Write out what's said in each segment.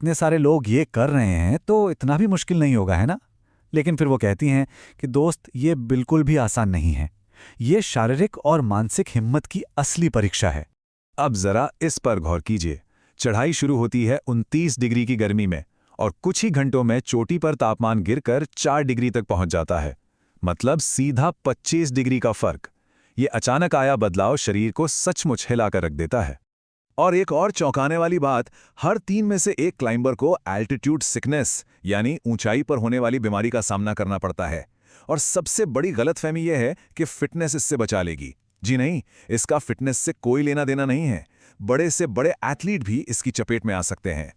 इतने सारे लोग ये कर रहे हैं तो इतना भी मुश्किल नहीं होगा, है ना? लेकिन फिर वो कहती हैं कि दोस्त, ये बिल्कुल भी आसान नहीं है। ये शारीरिक और मानसिक हिम्मत की असली परीक्षा है। अब जरा इस पर गौर कीजिए। चढ़ाई शुरू होती है 29 डिग्री की गर्मी में और कुछ ही घंटों में चोटी पर तापमान गिरकर 4 डिग्री तक पहुंच जाता है। मतलब सीधा 25 डिग्री का फर्क। ये अचानक आया बदलाव शरीर को सचमुच हिलाकर रख देता है। और एक और चौंकाने वाली बात, हर 3 में से एक क्लाइंबर को एल्टीट्यूड सिकनेस यानी ऊंचाई पर होने वाली बीमारी का सामना करना पड़ता है। और सबसे बड़ी गलतफहमी यह है कि फिटनेस इससे बचा लेगी। जी नहीं, इसका फिटनेस से कोई लेना देना नहीं है। बड़े से बड़े एथलीट भी इसकी चपेट में आ सकते हैं।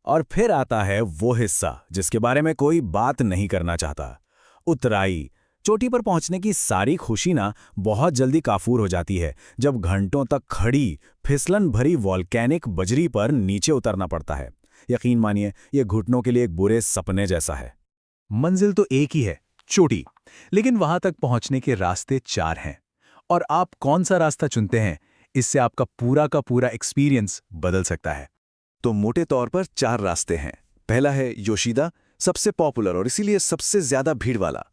और फिर आता है वो हिस्सा जिसके बारे में कोई बात नहीं करना चाहता, उतराई। चोटी पर पहुंचने की सारी खुशी ना बहुत जल्दी काफूर हो जाती है जब घंटों तक खड़ी फिसलन भरी वॉल्केनिक बजरी पर नीचे उतरना पड़ता है। यकीन मानिए, ये घुटनों के लिए एक बुरे सपने जैसा है। मंजिल तो एक ही है, चोटी। लेकिन वहां तक पहुंचने के रास्ते 4 हैं। और आप कौन सा रास्ता चुनते हैं, इससे आपका पूरा का पूरा एक्सपीरियंस बदल सकता है। तो मोटे तौर पर 4 रास्ते हैं। पहला है योशिदा, सबसे पॉपुलर और इसीलिए सबसे ज्यादा भीड़ वाला।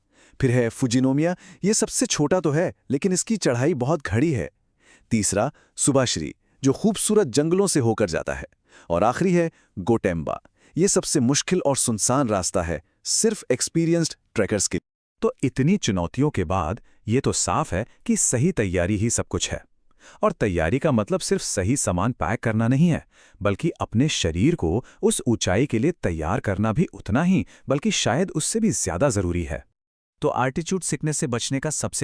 फिर है फुजिनोमिया, ये सबसे छोटा तो है लेकिन इसकी चढ़ाई बहुत घड़ी है। तीसरा सुभाश्री, जो खूबसूरत जंगलों से होकर जाता है। और आखिरी है गोटेम्बा, ये सबसे मुश्किल और सुनसान रास्ता है, सिर्फ एक्सपीरियंस्ड ट्रैकर्स के। तो इतनी चुनौतियों के बाद ये तो साफ है कि सही तैयारी ही सब कुछ है। और तैयारी का मतलब सिर्फ सही सामान पैक करना नहीं है, बल्कि अपने शरीर को उस ऊंचाई के लिए तैयार करना भी उतना ही, बल्कि शायद उससे भी ज्यादा जरूरी है। तो आल्टीट्यूड सिकनेस से बचने का सबसे